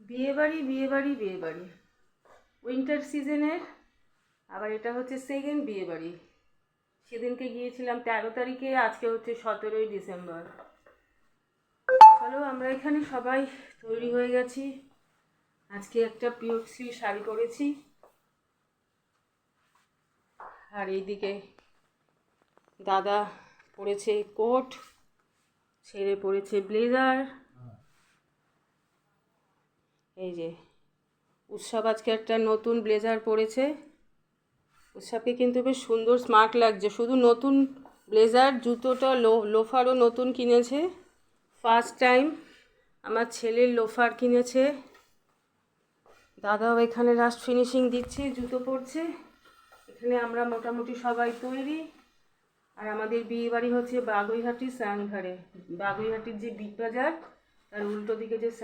বিয়েবাড়ি বিয়েবাড়ি বিয়েবাড়ি, উইন্টার সিজনের। আবার এটা হচ্ছে সেকেন্ড বিয়েবাড়ি। সেদিনকে গিয়েছিলাম 13 তারিখে, আজকে হচ্ছে 17ই ডিসেম্বর। চলো, আমরা এখানে সবাই তৈরি হয়ে গেছি। আজকে একটা পিওক্সি শাড়ি পরেছি, আর এইদিকে দাদা পরেছে কোট, ছেড়ে পরেছে ব্লেজার। এই যে উৎসব আজকে একটা নতুন ব্লেজার পরেছে। উৎসবকে কিন্তু বেশ সুন্দর স্মার্ট লাগছে। শুধু নতুন ব্লেজার, জুতোটা লোফারও নতুন কিনেছে। ফার্স্ট টাইম আমার ছেলের লোফার কিনেছে। দাদাও এখানে লাস্ট ফিনিশিং দিচ্ছে, জুতো পরছে। এখানে আমরা মোটামুটি সবাই তৈরি। আর আমাদের বিয়ে বাড়ি হচ্ছে বাগুইহাটি স্নানঘাটে। বাগুইহাটির যে বিগ বাজার, তার উল্টো দিকে যে